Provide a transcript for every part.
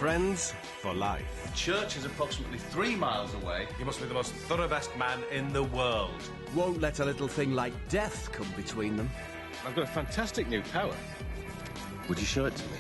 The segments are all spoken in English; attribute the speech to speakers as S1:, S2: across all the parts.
S1: Friends for life.
S2: The church is approximately 3 miles away.
S3: You must be the most thorough best man in the world.
S1: Won't let a little thing like death come between them.
S3: I've got a fantastic new power.
S1: Would you show it to me?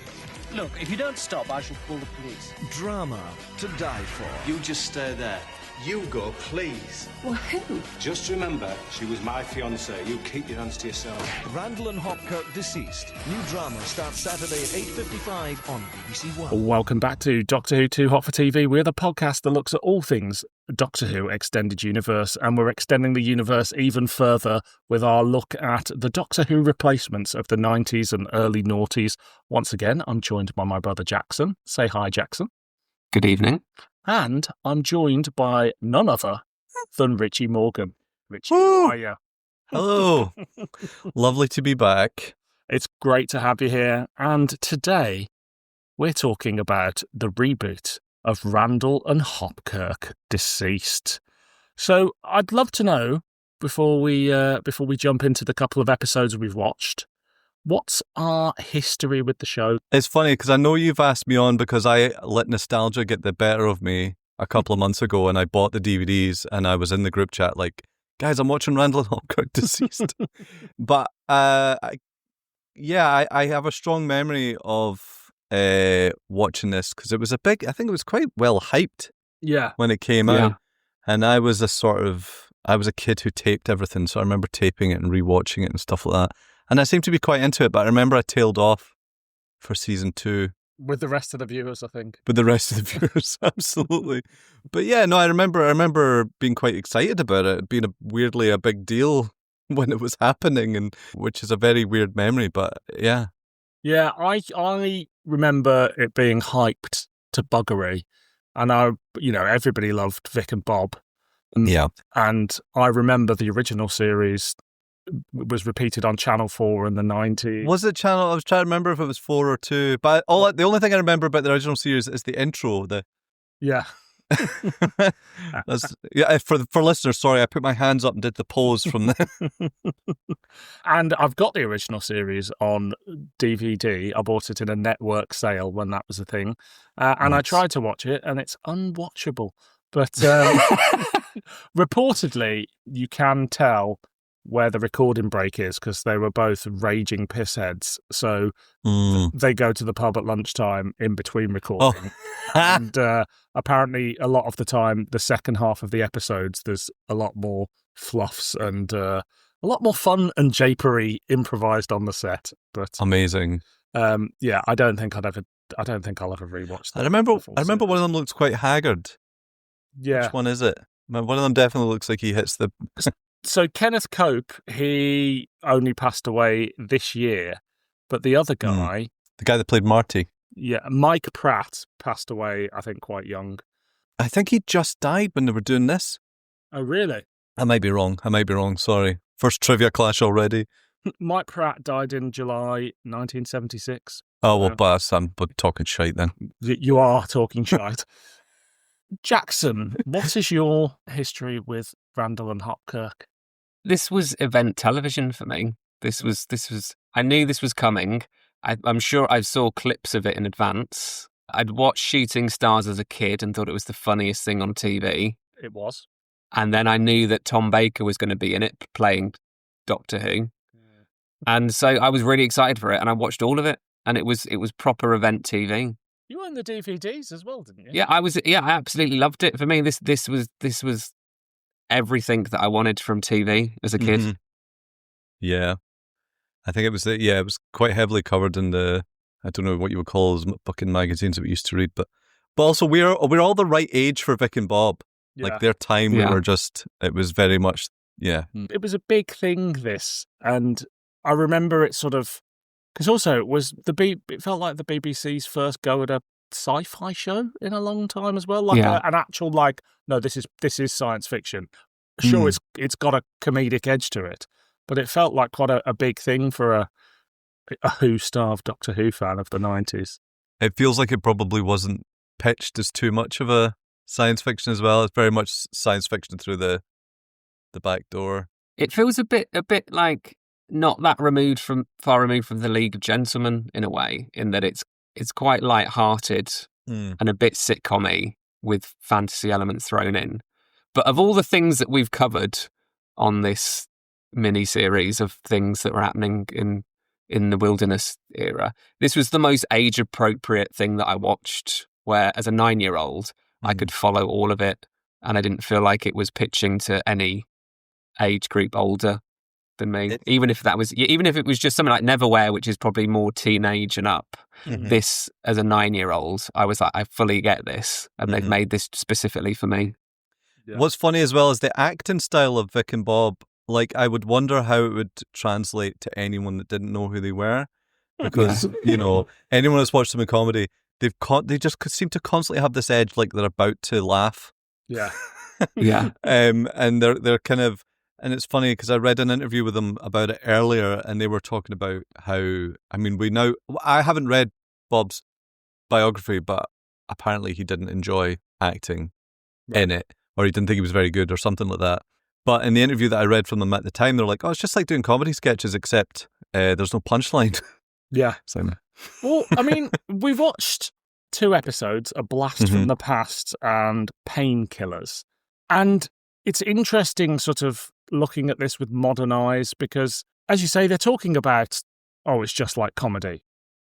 S4: Look, if you don't stop, I shall call the police.
S1: Drama to die for.
S2: You just stay there. You go, please.
S5: Well, who?
S6: Just remember, she was my fiancée. You keep your hands to yourself.
S1: Randall and Hopkirk deceased. New drama starts Saturday at 8:55 on BBC One.
S7: Welcome back to Doctor Who Too Hot for TV. We're the podcast that looks at all things Doctor Who Extended Universe, and we're extending the universe even further with our look at the Doctor Who replacements of the 90s and early noughties. Once again, I'm joined by my brother Jackson. Say hi, Jackson.
S8: Good evening.
S7: And I'm joined by none other than Richie Morgan. Richie, how are you?
S8: Hello. Lovely to be back.
S7: It's great to have you here. And today we're talking about the reboot of Randall and Hopkirk Deceased. So I'd love to know, before we jump into the couple of episodes we've watched, what's our history with the show?
S8: It's funny because I know you've asked me on because I let nostalgia get the better of me a couple of months ago, and I bought the DVDs and I was in the group chat like, guys, I'm watching Randall and Hopkirk Deceased. But I have a strong memory of watching this because it was I think it was quite well hyped when it came out. And I was a kid who taped everything, so I remember taping it and rewatching it and stuff like that. And I seemed to be quite into it, but I remember I tailed off for season 2.
S7: With the rest of the viewers, I think.
S8: With the rest of the viewers, absolutely. But yeah, no, I remember being quite excited about it, being weirdly a big deal when it was happening, and which is a very weird memory, but yeah.
S7: Yeah, I remember it being hyped to buggery, and everybody loved Vic and Bob.
S8: Yeah.
S7: And I remember the original series was repeated on Channel 4 in the 90s.
S8: Was it Channel? I was trying to remember if it was 4 or 2. But the only thing I remember about the original series is the intro.
S7: Yeah.
S8: For listeners, sorry, I put my hands up and did the pose from there.
S7: And I've got the original series on DVD. I bought it in a network sale when that was a thing. And I tried to watch it, and it's unwatchable. But reportedly, you can tell where the recording break is because they were both raging pissheads. So they go to the pub at lunchtime in between recording. And apparently a lot of the time, the second half of the episodes, there's a lot more fluffs and a lot more fun and japery improvised on the set. But
S8: amazing.
S7: I don't think I'll ever rewatch that.
S8: I remember one of them looks quite haggard.
S7: Yeah.
S8: Which one is it? One of them definitely looks like he hits the...
S7: So Kenneth Cope, he only passed away this year, but the other guy...
S8: The guy that played Marty.
S7: Yeah, Mike Pratt passed away, I think, quite young.
S8: I think he just died when they were doing this.
S7: Oh, really?
S8: I might be wrong, sorry. First trivia clash already.
S7: Mike Pratt died in July 1976.
S8: Oh, well, but I'm talking shite then.
S7: You are talking shite. Jackson, what is your history with Randall and Hopkirk?
S5: This was event television for me. This was. I knew this was coming. I'm sure I saw clips of it in advance. I'd watched Shooting Stars as a kid and thought it was the funniest thing on TV.
S7: It was.
S5: And then I knew that Tom Baker was going to be in it, playing Doctor Who. Yeah. And so I was really excited for it, and I watched all of it, and it was proper event TV.
S7: You owned the DVDs as well, didn't you?
S5: Yeah, I absolutely loved it. For me, this was everything that I wanted from TV as a kid.
S8: Mm-hmm. Yeah. I think it was quite heavily covered in the, I don't know what you would call those fucking magazines that we used to read, but also we're all the right age for Vic and Bob. Yeah. Like their time, we were just, it was very much, yeah.
S7: It was a big thing, this, and I remember it sort of, because also it felt like the BBC's first go at a sci-fi show in a long time as well, like an actual no, this is science fiction. Sure, it's got a comedic edge to it, but it felt like quite a big thing for a Who-starved Doctor Who fan of the 90s.
S8: It feels like it probably wasn't pitched as too much of a science fiction as well. It's very much science fiction through the back door.
S5: It feels a bit like not that far removed from the League of Gentlemen in a way, in that it's quite light-hearted and a bit sitcom-y with fantasy elements thrown in. But of all the things that we've covered on this mini-series of things that were happening in the wilderness era, this was the most age-appropriate thing that I watched, where as a 9-year-old, I could follow all of it, and I didn't feel like it was pitching to any age group older than me. Even if it was just something like Neverwhere, which is probably more teenage and up. This, as a 9-year-old, I was like, I fully get this, and they've made this specifically for me.
S7: Yeah.
S8: What's funny as well is the acting style of Vic and Bob. Like, I would wonder how it would translate to anyone that didn't know who they were, because anyone that's watched them in comedy, they just seem to constantly have this edge, like they're about to laugh.
S7: Yeah.
S5: Yeah.
S8: And they're kind of, and it's funny because I read an interview with them about it earlier, and they were talking about how, I haven't read Bob's biography, but apparently he didn't enjoy acting in it, or he didn't think he was very good or something like that. But in the interview that I read from them at the time, they're like, oh, it's just like doing comedy sketches, except there's no punchline.
S7: Yeah.
S8: So,
S7: well, I mean, we've watched 2 episodes, A Blast from the Past and Painkillers. And it's interesting sort of looking at this with modern eyes because, as you say, they're talking about, it's just like comedy.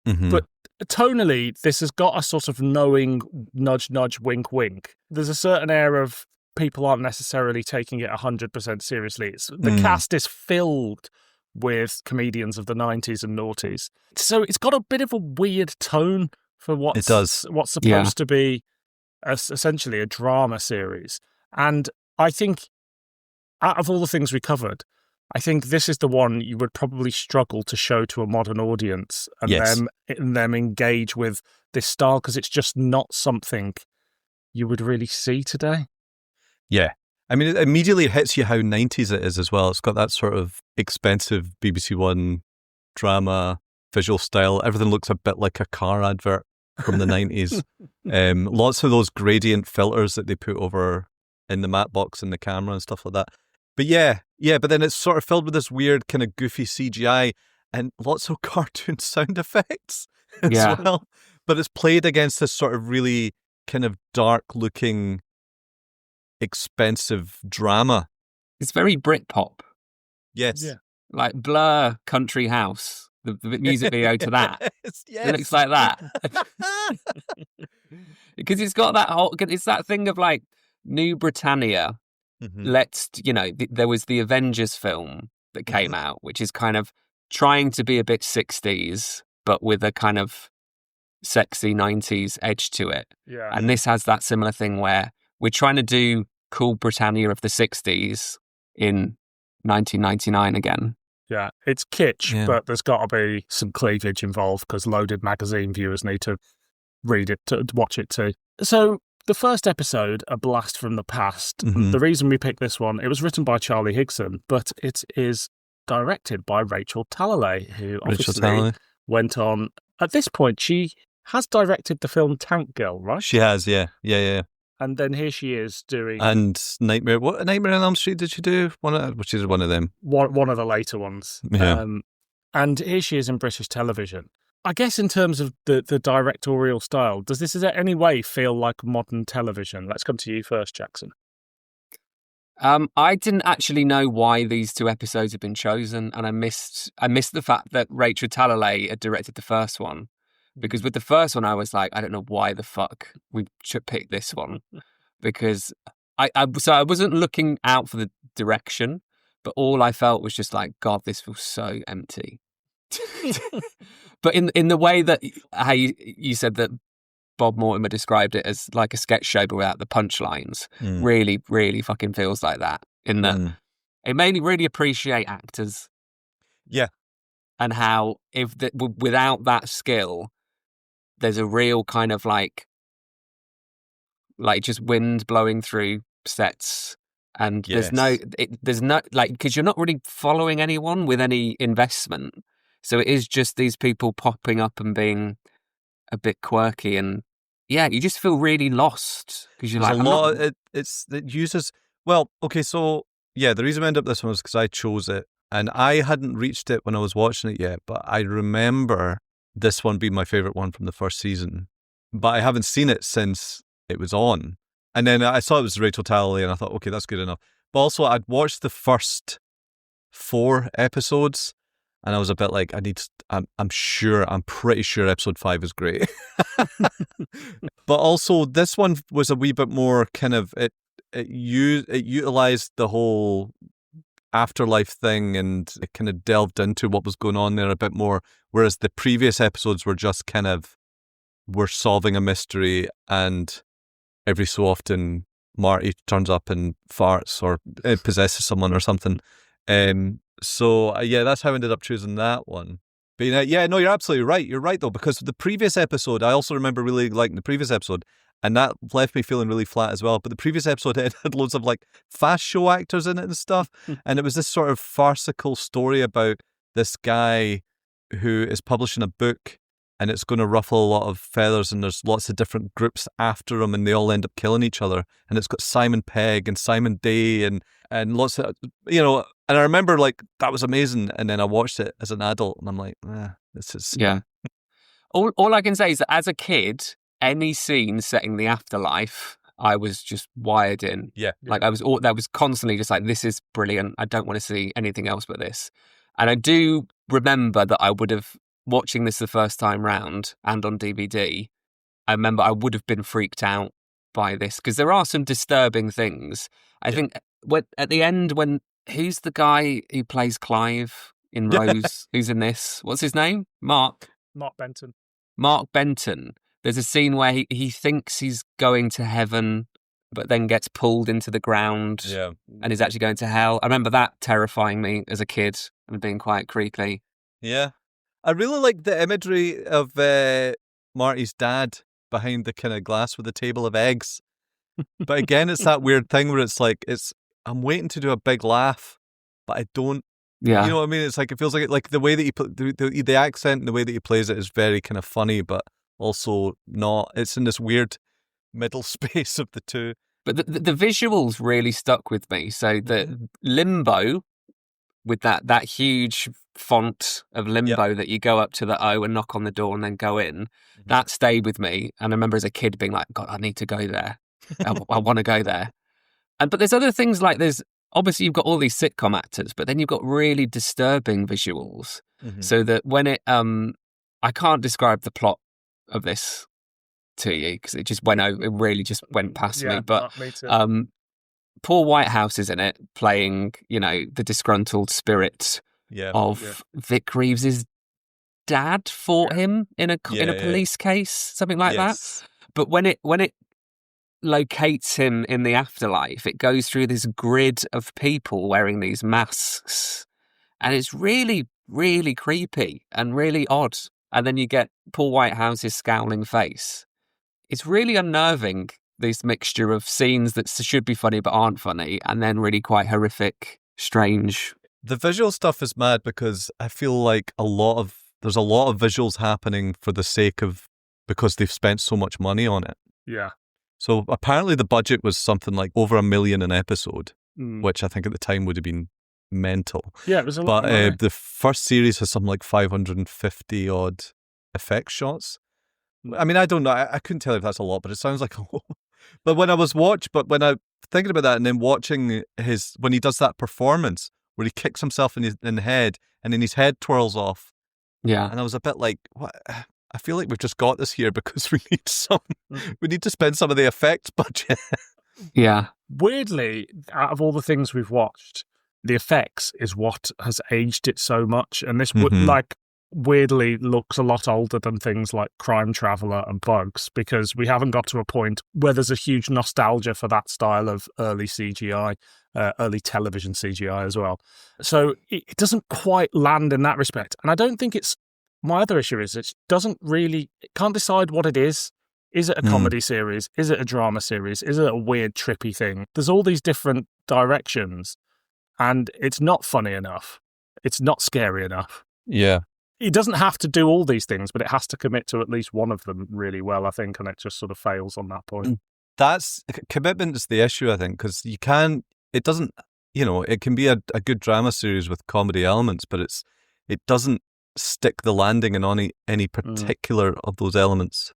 S7: But tonally, this has got a sort of knowing nudge, nudge, wink, wink. There's a certain air of people aren't necessarily taking it 100% seriously. The cast is filled with comedians of the 90s and noughties. So it's got a bit of a weird tone for what's supposed to be essentially a drama series. And I think out of all the things we covered, I think this is the one you would probably struggle to show to a modern audience and them engage with this style, because it's just not something you would really see today.
S8: Yeah. I mean, it immediately hits you how 90s it is as well. It's got that sort of expensive BBC One drama visual style. Everything looks a bit like a car advert from the 90s. Lots of those gradient filters that they put over in the matte box and the camera and stuff like that. But but then it's sort of filled with this weird kind of goofy CGI and lots of cartoon sound effects as well. But it's played against this sort of really kind of dark looking, expensive drama.
S5: It's very Britpop.
S8: Yes.
S7: Yeah.
S5: Like Blur Country House, the music video to that.
S8: Yes.
S5: It looks like that. Because it's got it's that thing of like New Britannia. There was the Avengers film that came out, which is kind of trying to be a bit 60s, but with a kind of sexy 90s edge to it.
S7: Yeah.
S5: And this has that similar thing where we're trying to do cool Britannia of the 60s in 1999 again.
S7: Yeah, it's kitsch, but there's got to be some cleavage involved because Loaded magazine viewers need to read it, to watch it too. So the first episode, A Blast from the Past, the reason we picked this one, it was written by Charlie Higson, but it is directed by Rachel Talalay, who obviously went on. At this point, she has directed the film Tank Girl, right?
S8: She has, yeah.
S7: And then here she is doing...
S8: And Nightmare on Elm Street did she do? Which is one of them.
S7: One of the later ones.
S8: Yeah.
S7: And here she is in British television. I guess in terms of the directorial style, does this in any way feel like modern television? Let's come to you first, Jackson.
S5: I didn't actually know why these 2 episodes had been chosen, and I missed the fact that Rachel Talalay had directed the first one. Because with the first one, I was like, I don't know why the fuck we should pick this one. Because I wasn't looking out for the direction, but all I felt was just like, God, this feels so empty. But in the way that how you said that Bob Mortimer described it as like a sketch show but without the punchlines, really, really fucking feels like that. In that it made me really appreciate actors.
S8: Yeah.
S5: And how without that skill, there's a real kind of like just wind blowing through sets, and there's no like, because you're not really following anyone with any investment, so it is just these people popping up and being a bit quirky, and you just feel really lost because you're like
S8: it uses so the reason I ended up this one was because I chose it, and I hadn't reached it when I was watching it yet, but I remember this one being my favourite one from the first season. but I haven't seen it since it was on. And then I saw it was Rachel Talalay, and I thought, okay, that's good enough. But also, I'd watched the first 4 episodes, and I was a bit like, I'm pretty sure episode 5 is great. But also, this one was a wee bit more kind of, it utilized the whole afterlife thing, and it kind of delved into what was going on there a bit more, whereas the previous episodes were just kind of, we're solving a mystery, and every so often Marty turns up and farts or possesses someone or something. So that's how I ended up choosing that one. But no, you're absolutely right. You're right though, because the previous episode, I also remember really liking the previous episode, and that left me feeling really flat as well. But the previous episode had loads of like fast show actors in it and stuff, and it was this sort of farcical story about this guy who is publishing a book, and it's going to ruffle a lot of feathers, and there's lots of different groups after him, and they all end up killing each other. And it's got Simon Pegg and Simon Day and lots of, and I remember like, that was amazing. And then I watched it as an adult, and I'm like, this is...
S5: Yeah. All I can say is that as a kid, any scene setting the afterlife, I was just wired in.
S8: Yeah.
S5: Like that was constantly just like, this is brilliant. I don't want to see anything else but this. And I do remember that I would have, watching this the first time round and on DVD, I remember I would have been freaked out by this, because there are some disturbing things. I think at the end, when who's the guy who plays Clive in Rose? Who's in this? What's his name? Mark
S7: Benton.
S5: Mark Benton. There's a scene where he thinks he's going to heaven, but then gets pulled into the ground and is actually going to hell. I remember that terrifying me as a kid and being quite creepy.
S8: Yeah. I really like the imagery of Marty's dad behind the kind of glass with a table of eggs. But again, it's that weird thing where it's like, I'm waiting to do a big laugh, but I don't.
S5: Yeah.
S8: You know what I mean? It's like, it feels like the way that he the accent and the way that he plays it is very kind of funny, but also not. It's in this weird middle space of the two.
S5: But the visuals really stuck with me. So the Limbo, with that huge font of Limbo that you go up to the O and knock on the door and then go in, that stayed with me. And I remember as a kid being like, God, I need to go there. I want to go there. But there's other things, like obviously you've got all these sitcom actors, but then you've got really disturbing visuals. So that when I can't describe the plot of this to you, because it really just went past me. But
S7: me too.
S5: Paul Whitehouse is in it, playing, the disgruntled spirit of Vic Reeves's dad fought him in a police case, something like that. But when it locates him in the afterlife, it goes through this grid of people wearing these masks, and it's really, really creepy and really odd. And then you get Paul Whitehouse's scowling face. It's really unnerving, this mixture of scenes that should be funny but aren't funny, and then really quite horrific, strange.
S8: The visual stuff is mad because I feel like there's a lot of visuals happening for the sake of, because they've spent so much money on it.
S7: Yeah.
S8: So apparently the budget was something like over $1 million an episode, which I think at the time would have been mental.
S7: Yeah, it was a lot.
S8: But the first series has something like 550 odd effect shots. I mean, I don't know. I couldn't tell you if that's a lot, but it sounds like a lot. But when I thinking about that and then watching when he does that performance where he kicks himself in the head and then his head twirls off.
S5: Yeah.
S8: And I was a bit like, what? I feel like we've just got this here because we need to spend some of the effects budget.
S5: Yeah.
S7: Weirdly, out of all the things we've watched, the effects is what has aged it so much. And this weirdly looks a lot older than things like Crime Traveller and Bugs, because we haven't got to a point where there's a huge nostalgia for that style of early CGI, early television CGI as well. So it doesn't quite land in that respect. And I don't think my other issue is it can't decide what it is. Is it a comedy series? Is it a drama series? Is it a weird, trippy thing? There's all these different directions, and it's not funny enough. It's not scary enough.
S8: Yeah.
S7: It doesn't have to do all these things, but it has to commit to at least one of them really well, I think, and it just sort of fails on that point.
S8: Commitment is the issue, I think, because it can be a good drama series with comedy elements, but it doesn't stick the landing in any particular of those elements.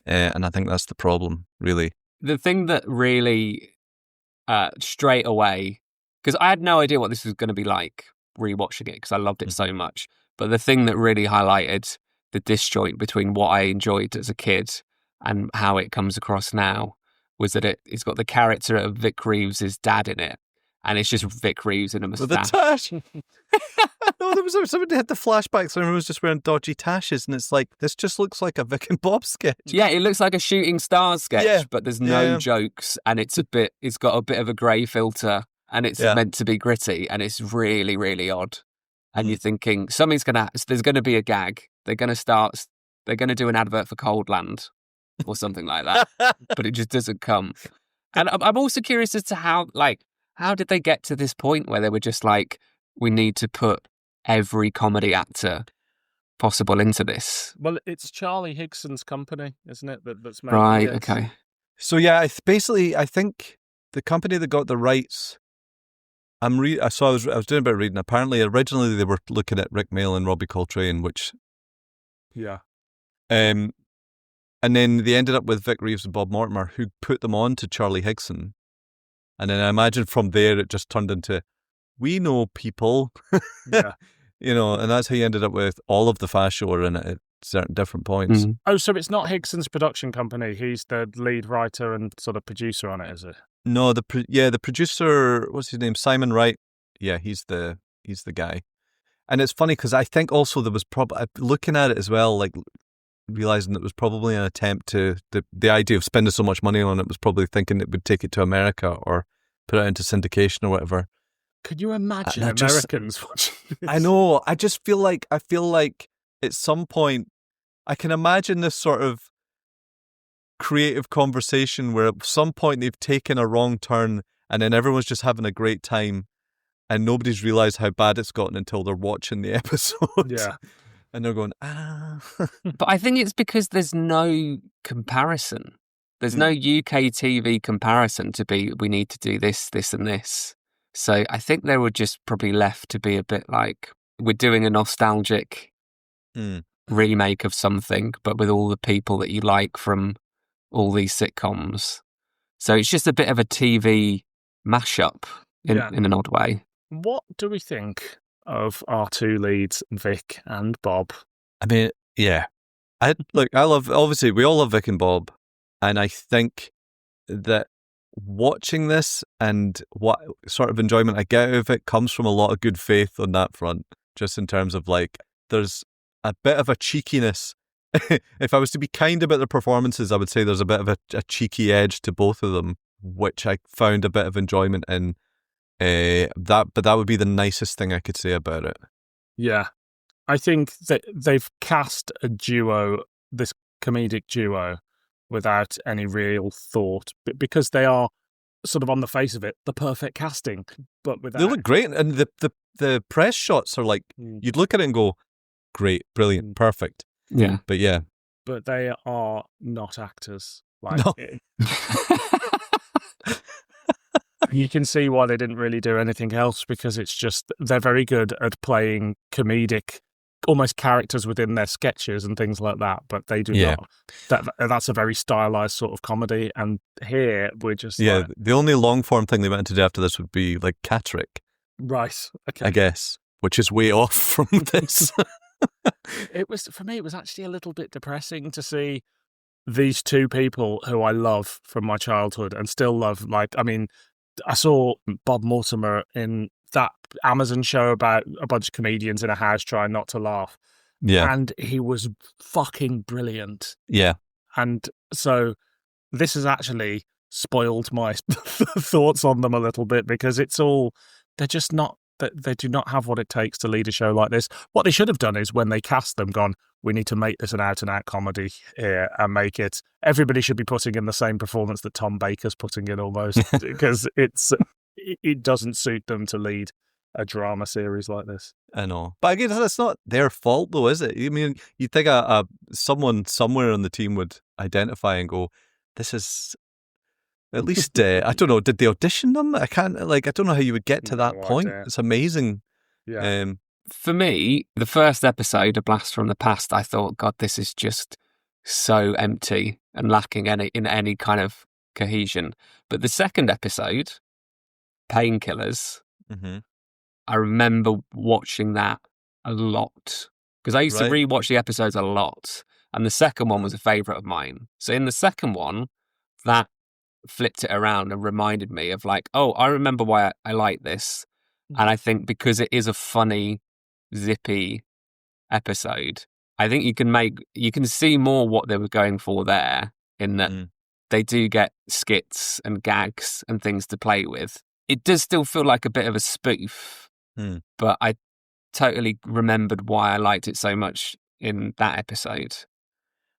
S8: And I think that's the problem, really.
S5: The thing that really straight away, because I had no idea what this was going to be like rewatching it because I loved it so much. But the thing that really highlighted the disjoint between what I enjoyed as a kid and how it comes across now was that it's got the character of Vic Reeves' dad in it. And it's just Vic Reeves in a moustache.
S8: With a tash. No, there was somebody had the flashbacks and everyone was just wearing dodgy tashes, and it's like, this just looks like a Vic and Bob sketch.
S5: Yeah, it looks like a Shooting Stars sketch, but there's no jokes, and it's got a bit of a grey filter, and it's meant to be gritty, and it's really, really odd. And you're thinking there's gonna be a gag. They're gonna do an advert for Coldland or something like that, but it just doesn't come. And I'm also curious as to how did they get to this point where they were just like, we need to put every comedy actor possible into this?
S7: Well, it's Charlie Higson's company, isn't it? That's making
S5: right.
S7: it.
S5: Okay.
S8: So yeah, I think the company that got the rights. I was doing a bit of reading. Apparently, originally they were looking at Rick Mayall and Robbie Coltrane, which.
S7: Yeah.
S8: And then they ended up with Vic Reeves and Bob Mortimer, who put them on to Charlie Higson. And then I imagine from there it just turned into, we know people,
S7: Yeah.
S8: And that's how you ended up with all of the Fast Show are in it at certain different points.
S5: Mm-hmm.
S7: Oh, so it's not Higson's production company. He's the lead writer and sort of producer on it, is it?
S8: No, the producer, what's his name? Simon Wright. Yeah, he's the guy. And it's funny because I think also there was probably, looking at it as well, like realizing it was probably an attempt to, the idea of spending so much money on it was probably thinking it would take it to America or put it into syndication or whatever.
S7: Could you imagine Americans watching this?
S8: I know. I feel like at some point I can imagine this sort of creative conversation where at some point they've taken a wrong turn and then everyone's just having a great time and nobody's realised how bad it's gotten until they're watching the episode.
S7: Yeah.
S8: And they're going,
S5: But I think it's because there's no comparison. There's no UK TV comparison to be, we need to do this, this and this. So I think they were just probably left to be a bit like, we're doing a nostalgic remake of something, but with all the people that you like from all these sitcoms. So it's just a bit of a TV mashup in an odd way.
S7: What do we think of our two leads, Vic and Bob?
S8: I mean, yeah. Obviously, we all love Vic and Bob. And I think that watching this and what sort of enjoyment I get out of it comes from a lot of good faith on that front, just in terms of like, there's a bit of a cheekiness. If I was to be kind about the performances, I would say there's a bit of a cheeky edge to both of them, which I found a bit of enjoyment in. But that would be the nicest thing I could say about it.
S7: Yeah. I think that they've cast a duo, this comedic duo, without any real thought, because they are sort of on the face of it, the perfect casting. But without...
S8: They look great, and the press shots are like, you'd look at it and go, great, brilliant, perfect.
S5: Yeah.
S8: But yeah.
S7: But they are not actors. Like,
S8: no.
S7: You can see why they didn't really do anything else, because it's just, they're very good at playing comedic, almost characters within their sketches and things like that, but they do not. That's a very stylized sort of comedy, and here we're just
S8: the only long form thing they went to do after this would be like Catrick,
S7: right? Okay,
S8: I guess, which is way off from this.
S7: It was, for me, it was actually a little bit depressing to see these two people who I love from my childhood and still love. Like, I mean, I saw Bob Mortimer in that Amazon show about a bunch of comedians in a house trying not to laugh.
S8: Yeah.
S7: And he was fucking brilliant.
S8: Yeah.
S7: And so this has actually spoiled my thoughts on them a little bit, because it's all, they're just not, they do not have what it takes to lead a show like this. What they should have done is when they cast them, gone, we need to make this an out-and-out comedy here and make it, everybody should be putting in the same performance that Tom Baker's putting in almost, because it doesn't suit them to lead a drama series like this.
S8: I know. But again, that's not their fault though, is it? I mean, you'd think someone somewhere on the team would identify and go, this is at least, I don't know, did they audition them? I don't know how you would get to that point. Idea. It's amazing.
S7: Yeah.
S5: For me, the first episode, A Blast from the Past, I thought, God, this is just so empty. and lacking in any kind of cohesion. But the second episode, Painkillers, I remember watching that a lot because I used to rewatch the episodes a lot, and the second one was a favourite of mine. So in the second one, that flipped it around and reminded me of like, oh, I remember why I like this, and I think because it is a funny, zippy episode, I think you can see more what they were going for there in that they do get skits and gags and things to play with. It does still feel like a bit of a spoof, but I totally remembered why I liked it so much in that episode.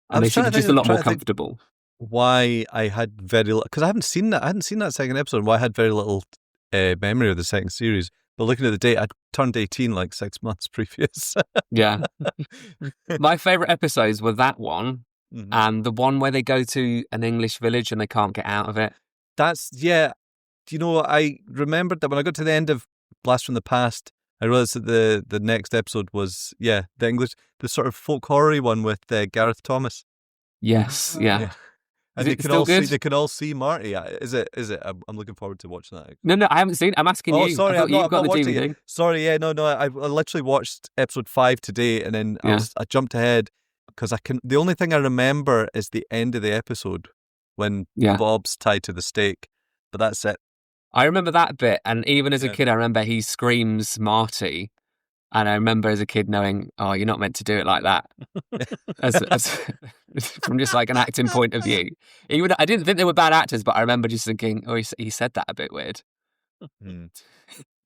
S5: And they should have just a lot more comfortable.
S8: Why I had very little, because I hadn't seen that second episode, why I had very little memory of the second series. But looking at the date, I'd turned 18 like 6 months previous.
S5: Yeah. My favourite episodes were that one and the one where they go to an English village and they can't get out of it.
S8: Do you know, I remembered that when I got to the end of Blast from the Past, I realised that the next episode was, the sort of folk horror one with Gareth Thomas.
S5: Yes, yeah.
S8: And they can all see Marty. Is it? I'm looking forward to watching that.
S5: No, I haven't seen it. I'm asking you.
S8: Sorry,
S5: you've got the DVD.
S8: It. Sorry, I literally watched episode 5 today, and then I jumped ahead because the only thing I remember is the end of the episode when Bob's tied to the stake, but that's it.
S5: I remember that bit, and even as a kid, I remember he screams Marty, and I remember as a kid knowing, oh, you're not meant to do it like that, as from just like an acting point of view. I didn't think they were bad actors, but I remember just thinking, oh, he said that a bit weird.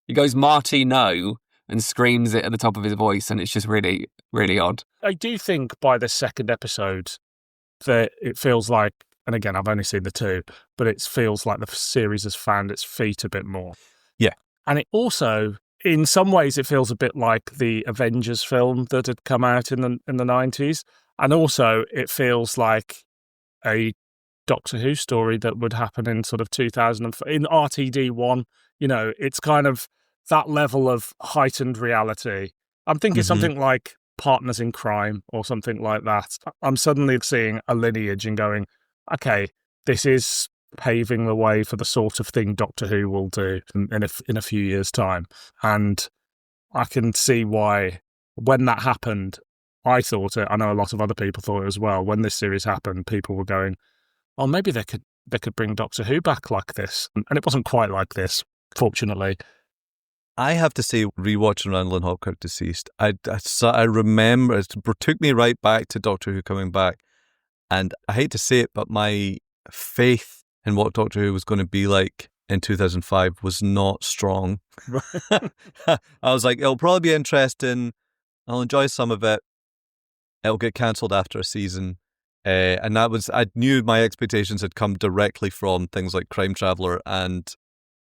S5: He goes Marty no and screams it at the top of his voice, and it's just really, really odd.
S7: I do think by the second episode that it feels like, and again, I've only seen the 2, but it feels like the series has found its feet a bit more.
S8: Yeah.
S7: And it also, in some ways, it feels a bit like the Avengers film that had come out in the 90s. And also, it feels like a Doctor Who story that would happen in sort of 2004, in RTD1. You know, it's kind of that level of heightened reality. I'm thinking something like Partners in Crime or something like that. I'm suddenly seeing a lineage and going, okay, this is paving the way for the sort of thing Doctor Who will do in a few years' time. And I can see why, when that happened, I thought it, I know a lot of other people thought it as well, when this series happened, people were going, oh, maybe they could bring Doctor Who back like this. And it wasn't quite like this, fortunately.
S8: I have to say, rewatching Randall and Hopkirk Deceased, I remember, it took me right back to Doctor Who coming back. And I hate to say it, but my faith in what Doctor Who was going to be like in 2005 was not strong. I was like, it'll probably be interesting. I'll enjoy some of it. It'll get cancelled after a season. And I knew my expectations had come directly from things like Crime Traveller and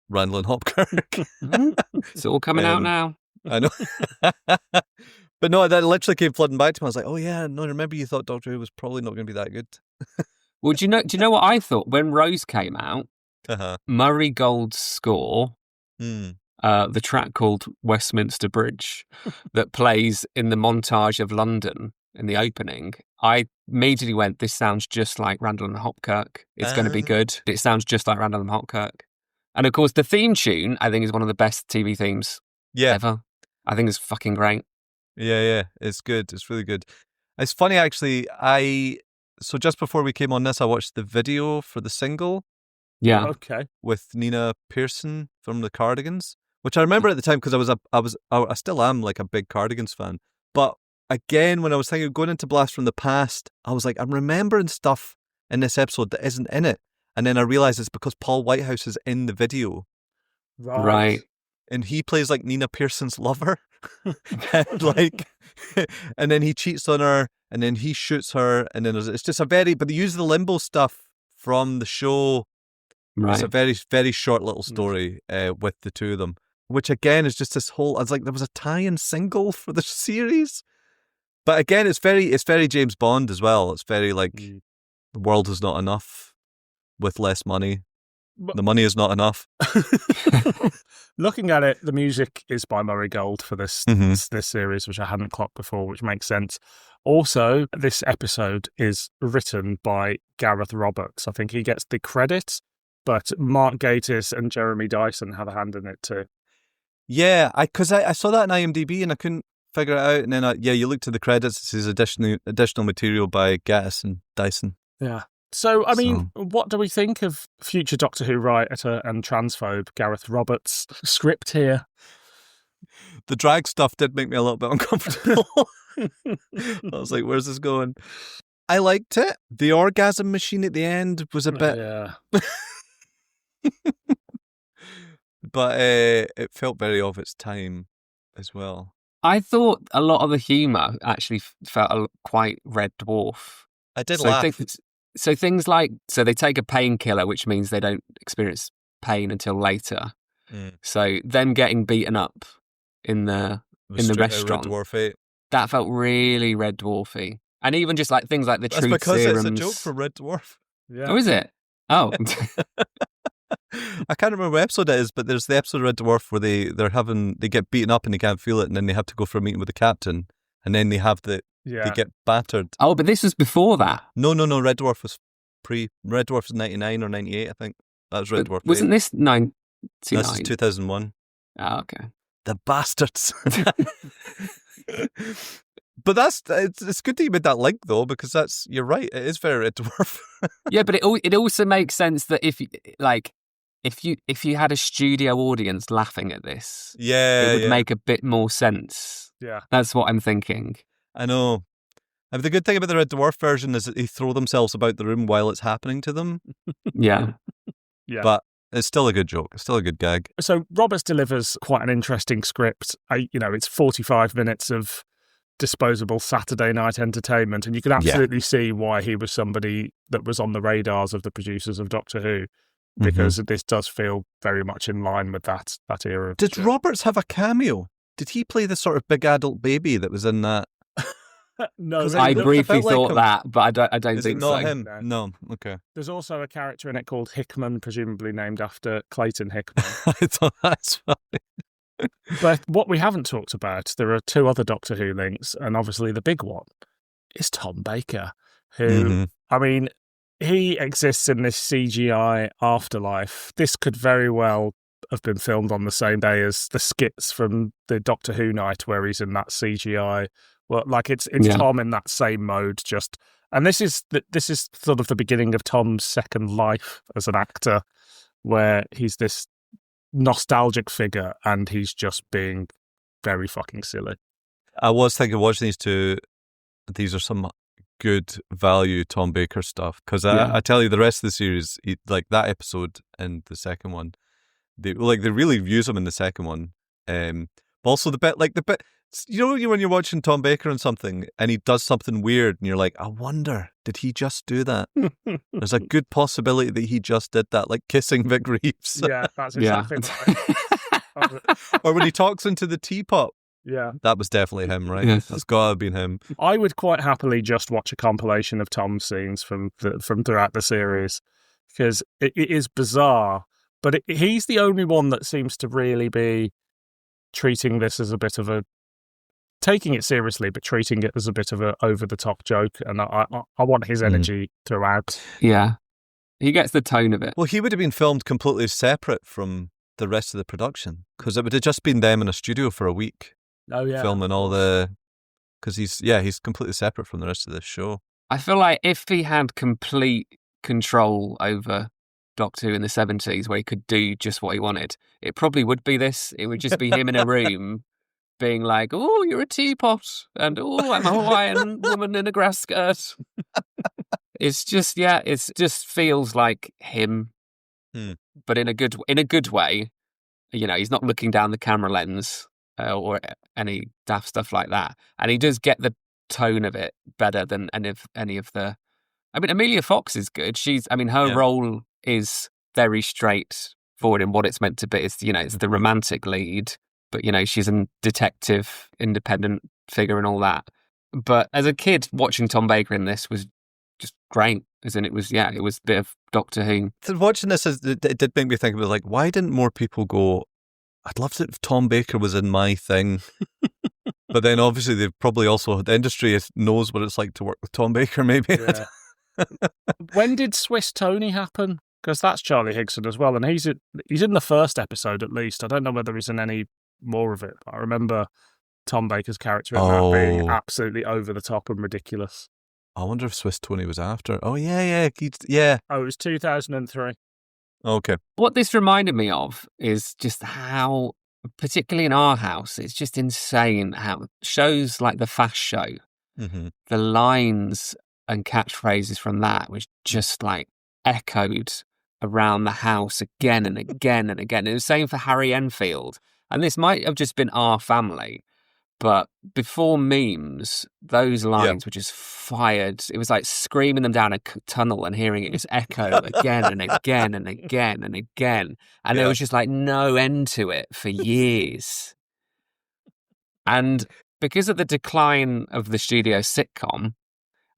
S8: Randall and Hopkirk.
S5: It's all coming out now.
S8: I know. But no, that literally came flooding back to me. I was like, oh yeah, no, remember you thought Doctor Who was probably not going to be that good.
S5: Well, do you know what I thought? When Rose came out, Murray Gold's score, the track called Westminster Bridge, that plays in the montage of London in the opening, I immediately went, this sounds just like Randall and Hopkirk. It's going to be good. It sounds just like Randall and Hopkirk. And of course, the theme tune, I think, is one of the best TV themes ever. I think it's fucking great.
S8: Yeah, it's good. It's really good. It's funny, actually. So just before we came on this, I watched the video for the single.
S5: Yeah.
S7: Okay.
S8: With Nina Pearson from the Cardigans, which I remember at the time because I still am like a big Cardigans fan. But again, when I was thinking of going into Blast from the Past, I was like, I'm remembering stuff in this episode that isn't in it. And then I realised it's because Paul Whitehouse is in the video.
S5: Right.
S8: And he plays like Nina Pearson's lover. and then he cheats on her, and then he shoots her, and then it's just but they use the limbo stuff from the show. Right. It's a very, very short little story with the two of them, which again is just this whole, it's like there was a tie-in single for the series. But again, it's very James Bond as well. It's very like the world is not enough with less money. The money is not enough.
S7: Looking at it, the music is by Murray Gold for this series, which I hadn't clocked before, which makes sense. Also, this episode is written by Gareth Roberts. I think he gets the credit, but Mark Gatiss and Jeremy Dyson have a hand in it too.
S8: Yeah, because I saw that in IMDb and I couldn't figure it out. And then, you look to the credits, it says additional material by Gatiss and Dyson.
S7: Yeah. So, I mean, what do we think of future Doctor Who writer and transphobe Gareth Roberts' script here?
S8: The drag stuff did make me a little bit uncomfortable. I was like, where's this going? I liked it. The orgasm machine at the end was a bit...
S7: Yeah.
S8: But it felt very of its time as well.
S5: I thought a lot of the humour actually felt quite Red Dwarf.
S8: I did laugh.
S5: So things like, they take a painkiller, which means they don't experience pain until later. So them getting beaten up in the restaurant,
S8: Red Dwarf,
S5: that felt really Red Dwarfy. And even just like things like the truth
S8: because
S5: serums.
S8: it's a joke from Red Dwarf.
S7: Yeah.
S5: Oh, is it? Oh.
S8: I can't remember what episode it is, but there's the episode of Red Dwarf where they get beaten up and they can't feel it, and then they have to go for a meeting with the captain, and then they get battered.
S5: Oh, but this was before that.
S8: No. Red Dwarf was Red Dwarf was 99 or 98, I think. That was Red Dwarf.
S5: Wasn't this 99?
S8: This is 2001.
S5: Oh, okay.
S8: The bastards. But it's good that you made that link though, because you're right, it is very Red Dwarf.
S5: Yeah, but it also makes sense that if you had a studio audience laughing at this, it would make a bit more sense.
S7: Yeah,
S5: that's what I'm thinking.
S8: I know. I mean, the good thing about the Red Dwarf version is that they throw themselves about the room while it's happening to them.
S5: Yeah.
S7: Yeah.
S8: But it's still a good joke. It's still a good gag.
S7: So Roberts delivers quite an interesting script. It's 45 minutes of disposable Saturday night entertainment, and you can absolutely see why he was somebody that was on the radars of the producers of Doctor Who, because this does feel very much in line with that era.
S8: Did Roberts have a cameo? Did he play the sort of big adult baby that was in that?
S7: No,
S5: I briefly thought that, but I don't think so.
S8: Is it not him? No. Okay.
S7: There's also a character in it called Hickman, presumably named after Clayton Hickman.
S8: I thought that's funny.
S7: But what we haven't talked about, there are two other Doctor Who links, and obviously the big one is Tom Baker, who, I mean, he exists in this CGI afterlife. This could very well have been filmed on the same day as the skits from the Doctor Who night where he's in that CGI. Well, like it's Tom in that same mode, and this is sort of the beginning of Tom's second life as an actor, where he's this nostalgic figure and he's just being very fucking silly.
S8: I was thinking, watching these two, these are some good value Tom Baker stuff, because I tell you, the rest of the series, like that episode and the second one, they really use him in the second one. Also the bit when you're watching Tom Baker on something and he does something weird and you're like, I wonder, did he just do that? There's a good possibility that he just did that, like kissing Vic Reeves.
S7: Yeah, that's exactly right.
S8: Or when he talks into the teapot.
S7: Yeah.
S8: That was definitely him, right?
S5: Yes.
S8: That's got to have been him.
S7: I would quite happily just watch a compilation of Tom's scenes from throughout the series, because it is bizarre, but he's the only one that seems to really be treating this as a bit of taking it seriously, but treating it as a bit of a over-the-top joke, and I want his energy throughout.
S5: Yeah. He gets the tone of it.
S8: Well, he would have been filmed completely separate from the rest of the production, because it would have just been them in a studio for a week.
S7: Oh, yeah.
S8: Filming all because he's completely separate from the rest of the show.
S5: I feel like if he had complete control over Doctor Who in the 70s, where he could do just what he wanted, it probably would be this. It would just be him in a room being like, oh, you're a teapot, and oh, I'm a Hawaiian woman in a grass skirt. It's just, it just feels like him, but in a good way. He's not looking down the camera lens or any daft stuff like that, and he does get the tone of it better than any of the. I mean, Amelia Fox is good. Her role is very straightforward in what it's meant to be. It's it's the romantic lead, but she's a detective, independent figure and all that. But as a kid, watching Tom Baker in this was just great. As in, it was a bit of Doctor Who.
S8: So watching this, it did make me think about, like, why didn't more people go, I'd love it if Tom Baker was in my thing. But then obviously they've probably also, the industry knows what it's like to work with Tom Baker, maybe.
S7: Yeah. When did Swiss Tony happen? Because that's Charlie Higson as well, and he's in the first episode at least. I don't know whether he's in any more of it. But I remember Tom Baker's character in that being absolutely over the top and ridiculous.
S8: I wonder if Swiss Tony was after. Oh, yeah. Yeah.
S7: Oh, it was 2003.
S8: Okay.
S5: What this reminded me of is just how, particularly in our house, it's just insane how shows like The Fast Show, the lines and catchphrases from that was just like echoed around the house again and again and again. It was the same for Harry Enfield. And this might have just been our family. But before memes, those lines were just fired. It was like screaming them down a tunnel and hearing it just echo again and again and again and again. And there was just like no end to it for years. And because of the decline of the studio sitcom,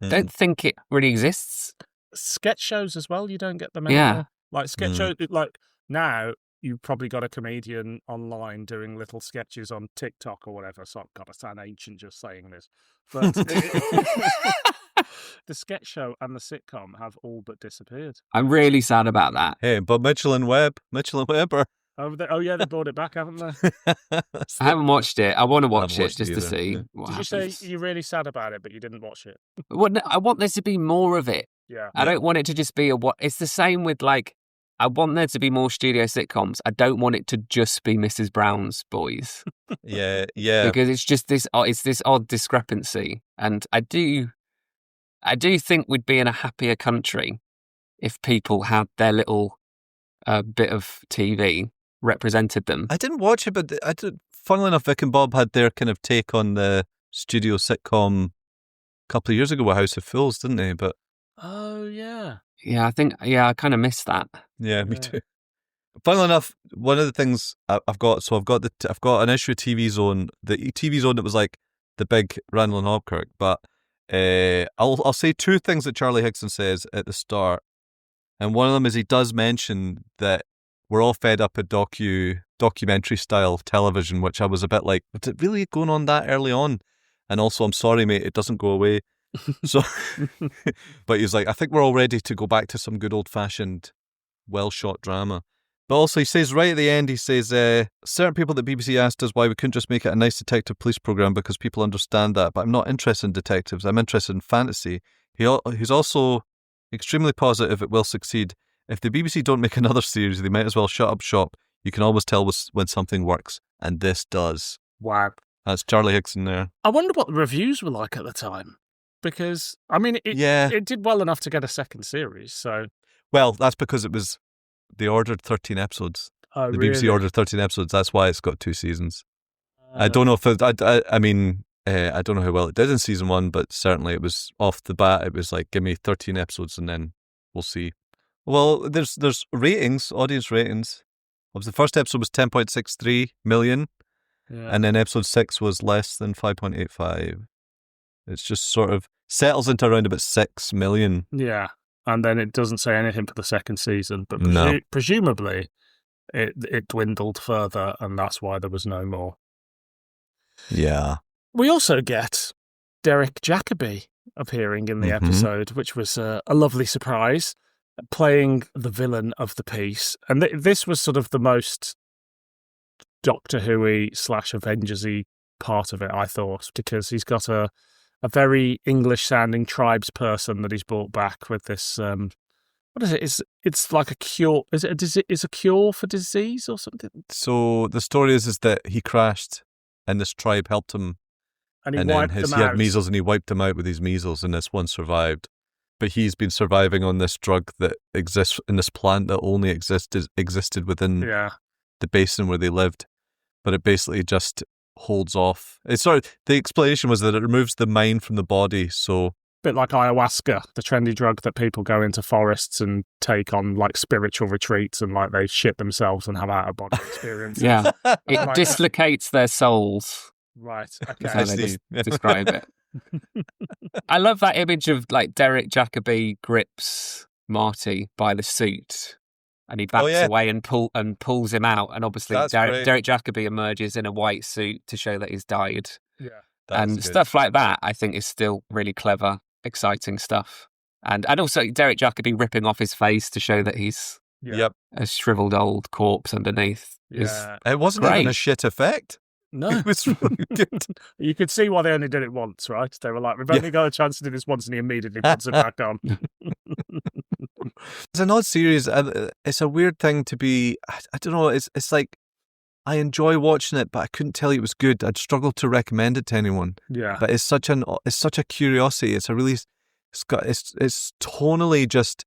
S5: I don't think it really exists.
S7: Sketch shows as well, you don't get them anymore. Like sketch shows, like now, you've probably got a comedian online doing little sketches on TikTok or whatever. So I've got to sound ancient just saying this. But the sketch show and the sitcom have all but disappeared.
S5: I'm really sad about that.
S8: Hey, but Mitchell and Webb are...
S7: Oh, yeah, they brought it back, haven't they?
S5: I haven't watched it. I want to watch it just to see what
S7: Did
S5: happens.
S7: you say you're really sad about it, but you didn't watch it?
S5: Well, no, I want there to be more of it.
S7: Yeah.
S5: I don't want it to just be it's the same with like, I want there to be more studio sitcoms. I don't want it to just be Mrs. Brown's Boys.
S8: Yeah.
S5: Because it's just this odd discrepancy. And I do think we'd be in a happier country if people had their little bit of TV represented them.
S8: I didn't watch it, but funnily enough, Vic and Bob had their kind of take on the studio sitcom a couple of years ago with House of Fools, didn't they? But
S7: oh, yeah.
S5: Yeah, I kind of missed that.
S8: Yeah, me too. Funnily enough, one of the things I've got an issue of TV Zone, the TV Zone that was like the big Randall and Hopkirk, but I'll say two things that Charlie Higson says at the start, and one of them is he does mention that we're all fed up with documentary style television, which I was a bit like, was it really going on that early on? And also, I'm sorry, mate, it doesn't go away. So, but he's like, I think we're all ready to go back to some good old fashioned, well shot drama. But also, he says right at the end, he says, certain people at the BBC asked us why we couldn't just make it a nice detective police programme because people understand that, but I'm not interested in detectives, I'm interested in fantasy. He's also extremely positive it will succeed. If the BBC don't make another series, they might as well shut up shop. You can always tell when something works, and this does.
S7: Wow.
S8: That's Charlie Higson there.
S7: I wonder what the reviews were like at the time. Because, I mean, it did well enough to get a second series, so...
S8: Well, that's because they ordered 13 episodes.
S7: Oh,
S8: the
S7: really?
S8: BBC ordered 13 episodes. That's why it's got 2 seasons. I don't know if I don't know how well it did in season 1, but certainly it was off the bat. It was like, give me 13 episodes and then we'll see. Well, there's ratings, audience ratings. The first episode was 10.63 million, and then episode 6 was less than 5.85. It's just sort of settles into around about 6 million.
S7: Yeah, and then it doesn't say anything for the second season, but presumably it dwindled further, and that's why there was no more.
S8: Yeah.
S7: We also get Derek Jacobi appearing in the episode, which was a lovely surprise, playing the villain of the piece. And this was sort of the most Doctor Who-y / Avengers-y part of it, I thought, because he's got a very English-sounding tribes person that he's brought back with this. What is it? It's like a cure. Is a cure for disease or something?
S8: So the story is that he crashed, and this tribe helped him,
S7: and he
S8: had measles, and he wiped him out with his measles, and this one survived. But he's been surviving on this drug that exists in this plant that only existed within the basin where they lived. But it basically just holds off. The explanation was that it removes the mind from the body, so...
S7: Bit like ayahuasca, the trendy drug that people go into forests and take on like spiritual retreats and like they shit themselves and have out-of-body experiences.
S5: Yeah, it dislocates their souls.
S7: Right, okay.
S5: That's how they describe it. I love that image of like Derek Jacobi grips Marty by the suit and he backs away and pulls him out, and obviously Derek Jacobi emerges in a white suit to show that he's died.
S7: Yeah.
S5: And stuff like that, I think, is still really clever, exciting stuff. And also Derek Jacobi ripping off his face to show that he's a shriveled old corpse underneath.
S7: Yeah.
S8: It wasn't even a shit effect.
S7: No.
S8: It was really good.
S7: You could see why they only did it once, right? They were like, we've only got a chance to do this once, and he immediately puts it back on.
S8: It's an odd series. It's a weird thing to be, I don't know, it's like, I enjoy watching it, but I couldn't tell you it was good. I'd struggle to recommend it to anyone.
S7: Yeah.
S8: But it's such a curiosity. It's tonally just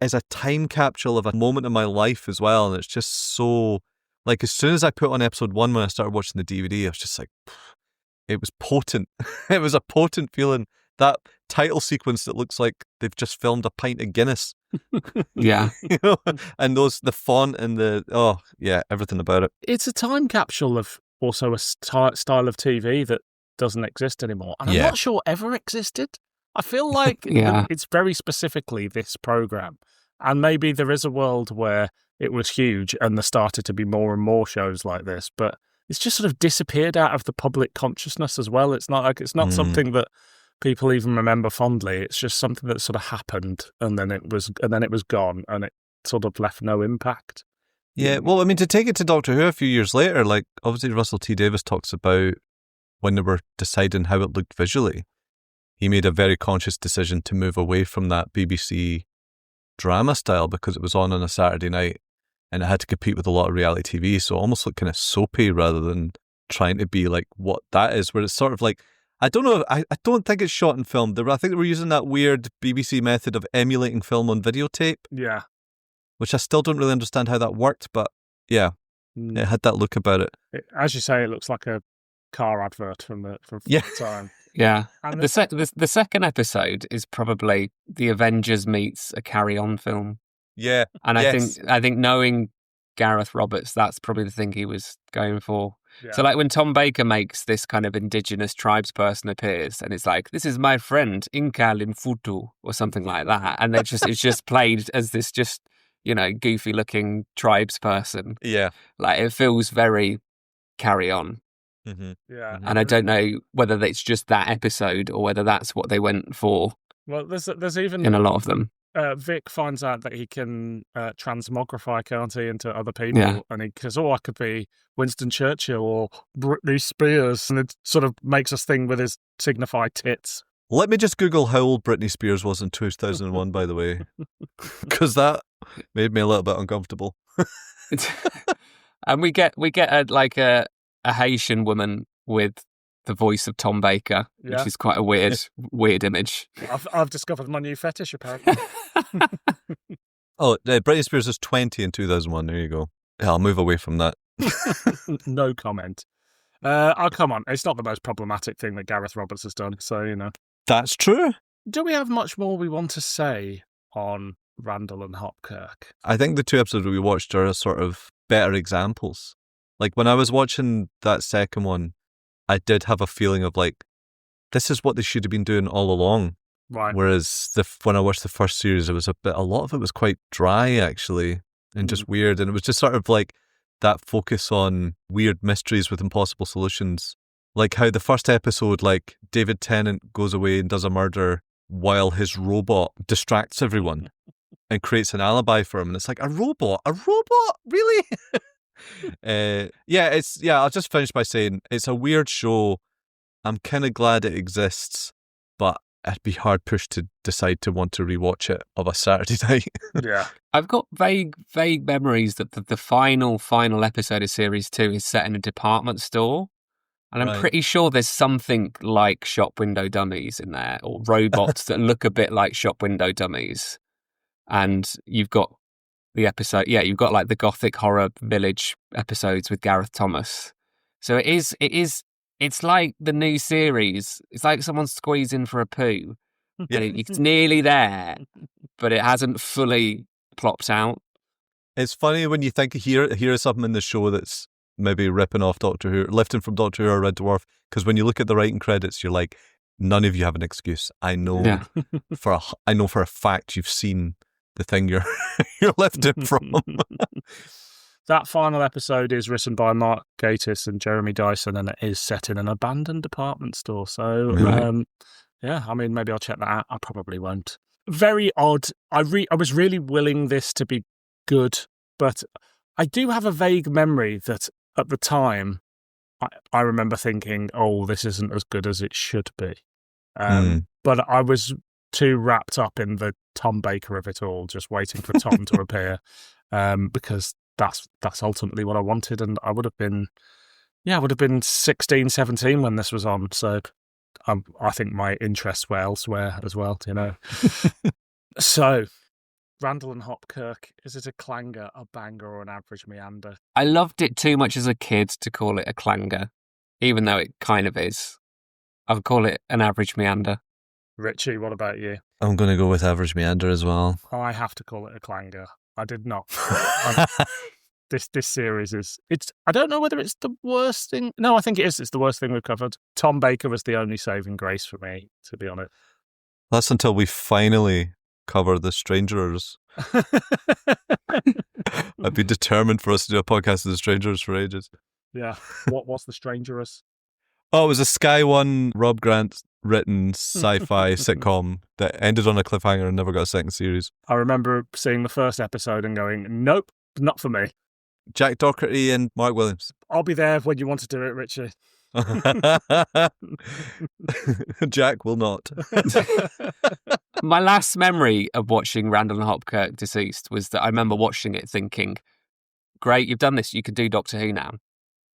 S8: as a time capsule of a moment in my life as well. And it's just so, like, as soon as I put on episode 1 when I started watching the DVD, I was just like, it was potent. It was a potent feeling. That title sequence that looks like they've just filmed a pint of Guinness.
S5: Yeah.
S8: You know? And the font and everything about it.
S7: It's a time capsule of also a style of TV that doesn't exist anymore. And I'm not sure ever existed. I feel like it's very specifically this program. And maybe there is a world where it was huge and there started to be more and more shows like this, but it's just sort of disappeared out of the public consciousness as well. It's not something that people even remember fondly. It's just something that sort of happened and then it was gone and it sort of left no impact.
S8: Yeah, well, I mean, to take it to Doctor Who a few years later, like obviously Russell T Davies talks about when they were deciding how it looked visually, he made a very conscious decision to move away from that BBC drama style because it was on a Saturday night and it had to compete with a lot of reality TV, so it almost looked kind of soapy rather than trying to be like what that is, where it's sort of like, I don't know, I don't think it's shot in film. I think they were using that weird BBC method of emulating film on videotape.
S7: Yeah.
S8: Which I still don't really understand how that worked, but yeah, it had that look about it.
S7: As you say, it looks like a car advert from the time.
S5: Yeah. And the second episode is probably the Avengers meets a Carry On film.
S8: Yeah.
S5: And I think knowing Gareth Roberts, that's probably the thing he was going for. Yeah. So like when Tom Baker makes this kind of indigenous tribes person appears and it's like, this is my friend Inkal in Futu or something like that. And it's just played as this just, goofy looking tribes person.
S8: Yeah.
S5: Like it feels very Carry On.
S8: Mm-hmm.
S7: Yeah.
S5: And I don't know whether it's just that episode or whether that's what they went for.
S7: Well, there's even
S5: in a lot of them.
S7: Vic finds out that he can transmogrify, can't he, into other people.
S5: Yeah.
S7: And he says, I could be Winston Churchill or Britney Spears. And it sort of makes us think with his signified tits.
S8: Let me just Google how old Britney Spears was in 2001, by the way. Because that made me a little bit uncomfortable.
S5: And we get a Haitian woman with the voice of Tom Baker, which is quite a weird image.
S7: I've discovered my new fetish, apparently.
S8: Britney Spears was 20 in 2001. There you go. Yeah, I'll move away from that.
S7: No comment. Come on. It's not the most problematic thing that Gareth Roberts has done, so,
S8: That's true.
S7: Do we have much more we want to say on Randall and Hopkirk?
S8: I think the 2 episodes we watched are sort of better examples. Like when I was watching that second one, I did have a feeling of like, this is what they should have been doing all along.
S7: Right.
S8: Whereas when I watched the first series, it was a lot of it was quite dry actually, and just weird. And it was just sort of like that focus on weird mysteries with impossible solutions. Like how the first episode, like David Tennant goes away and does a murder while his robot distracts everyone and creates an alibi for him. And it's like, a robot? Really? I'll just finish by saying it's a weird show. I'm kind of glad it exists, but I'd be hard pushed to decide to want to rewatch it of a Saturday night.
S7: Yeah.
S5: I've got vague memories that the final episode of series 2 is set in a department store. And I'm pretty sure there's something like shop window dummies in there, or robots that look a bit like shop window dummies. And you've got the episode, you've got like the Gothic Horror Village episodes with Gareth Thomas. So it's like the new series. It's like someone squeezing for a poo. Yeah. It's nearly there, but it hasn't fully plopped out.
S8: It's funny when you think here is something in the show that's maybe ripping off Doctor Who, lifting from Doctor Who or Red Dwarf, because when you look at the writing credits, you're like, none of you have an excuse. I know for a fact you've seen the thing you're lifting from.
S7: That final episode is written by Mark Gatiss and Jeremy Dyson, and it is set in an abandoned department store. So, yeah, I mean, maybe I'll check that out. I probably won't. Very odd. I was really willing this to be good, but I do have a vague memory that at the time, I remember thinking, oh, this isn't as good as it should be. But I was too wrapped up in the Tom Baker of it all, just waiting for Tom to appear, because that's ultimately what I wanted. And I would have been 16, 17 when this was on. So I think my interests were elsewhere as well, you know. So, Randall and Hopkirk, is it a clanger, a banger, or an average meander?
S5: I loved it too much as a kid to call it a clanger, even though it kind of is. I would call it an average meander.
S7: Richie, what about you?
S8: I'm going to go with average meander as well.
S7: I have to call it a clanger. I did not. This series is... I don't know whether it's the worst thing... No, I think it is. It's the worst thing we've covered. Tom Baker was the only saving grace for me, to be honest.
S8: That's until we finally cover The Strangers. I'd be determined for us to do a podcast of The Strangers for ages.
S7: Yeah. What's The Strangers?
S8: Oh, it was a Sky One Rob Grant written sci-fi sitcom that ended on a cliffhanger and never got a second series.
S7: I remember seeing the first episode and going, nope, not for me.
S8: Jack Doherty and Mark Williams.
S7: I'll be there when you want to do it, Richie.
S8: Jack will not.
S5: My last memory of watching Randall and Hopkirk Deceased was that I remember watching it thinking, great, you've done this, you could do Doctor Who now.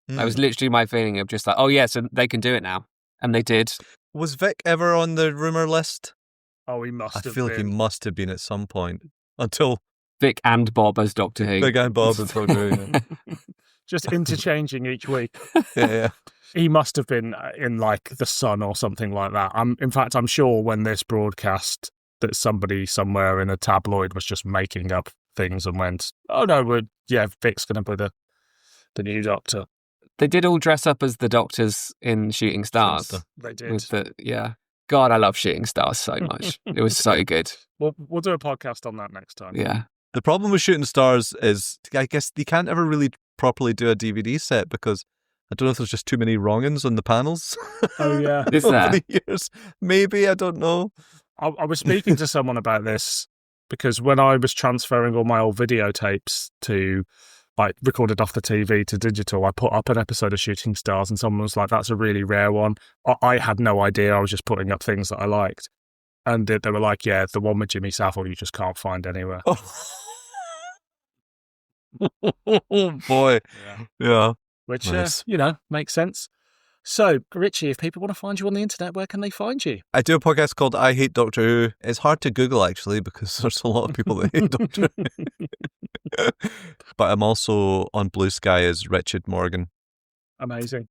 S5: That was literally my feeling of just like, oh yeah, so they can do it now. And they did.
S8: Was Vic ever on the rumour list?
S7: Oh, he must have been.
S8: I feel like he must have been at some point. Until...
S5: Vic and Bob as Doctor Who.
S8: Vic and Bob as Doctor Who. Yeah.
S7: Just interchanging each week.
S8: Yeah.
S7: He must have been in like The Sun or something like that. In fact, I'm sure when this broadcast that somebody somewhere in a tabloid was just making up things and went, oh no, Vic's going to be the new Doctor.
S5: They did all dress up as the Doctors in Shooting Stars.
S7: They did.
S5: God, I love Shooting Stars so much. It was so good.
S7: We'll do a podcast on that next time.
S5: Yeah.
S8: The problem with Shooting Stars is, I guess, you can't ever really properly do a DVD set because I don't know if there's just too many wrong-ins on the panels.
S7: Oh, yeah.
S5: Is
S8: over
S5: there?
S8: the years. Maybe, I don't know.
S7: I was speaking to someone about this because when I was transferring all my old videotapes to... like recorded off the TV to digital, I put up an episode of Shooting Stars and someone was like, that's a really rare one. I had no idea. I was just putting up things that I liked. And they were like, yeah, the one with Jimmy Savile you just can't find anywhere.
S8: Oh boy. Yeah.
S7: Which,
S8: nice.
S7: Makes sense. So, Richie, if people want to find you on the internet, where can they find you?
S8: I do a podcast called I Hate Doctor Who. It's hard to Google, actually, because there's a lot of people that hate Doctor Who. But I'm also on Blue Sky as Richie Morgan.
S7: Amazing.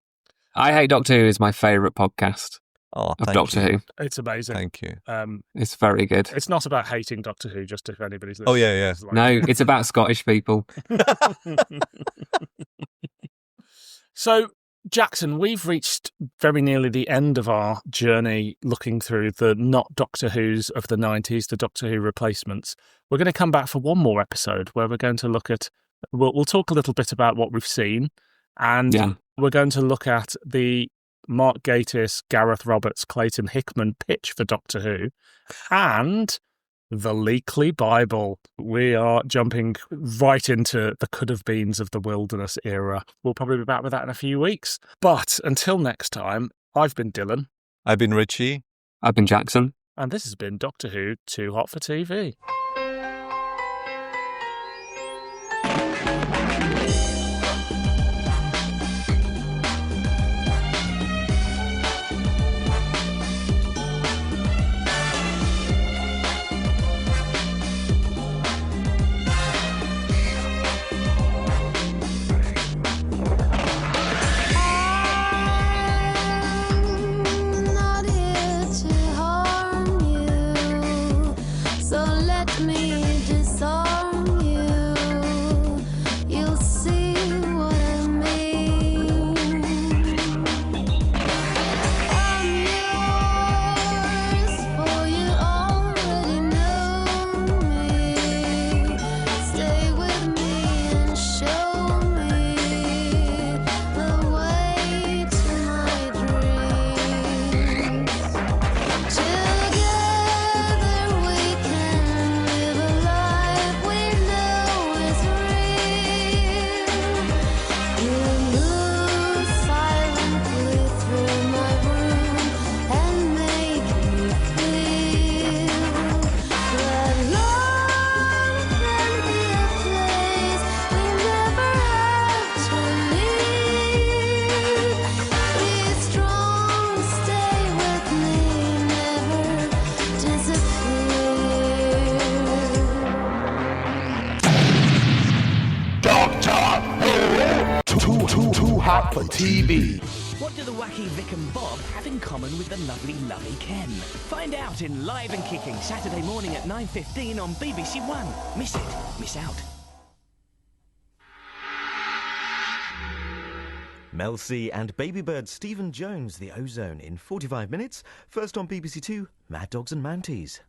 S5: I Hate Doctor Who is my favourite podcast
S8: of
S5: Doctor Who.
S7: It's amazing.
S8: Thank you.
S5: It's very good.
S7: It's not about hating Doctor Who, just if anybody's listening.
S8: Oh, yeah.
S5: No, it's about Scottish people.
S7: So, Jackson, we've reached very nearly the end of our journey looking through the not Doctor Who's of the 90s, the Doctor Who replacements. We're going to come back for one more episode where we're going to look at... We'll talk a little bit about what we've seen, and we're going to look at the Mark Gatiss, Gareth Roberts, Clayton Hickman pitch for Doctor Who, and the Leakley Bible. We are jumping right into the could-have-beens of the wilderness era. We'll probably be back with that in a few weeks. But until next time, I've been Dylan.
S8: I've been Richie.
S5: I've been Jackson.
S7: And this has been Doctor Who Too Hot for TV.
S9: Stay with me and show out for TV.
S10: What do the wacky Vic and Bob have in common with the lovely Ken? Find out in Live and Kicking, Saturday morning at 9:15 on BBC One. Miss it, miss out.
S11: Mel C and Babybird Stephen Jones, The Ozone, in 45 minutes. First on BBC Two, Mad Dogs and Manties.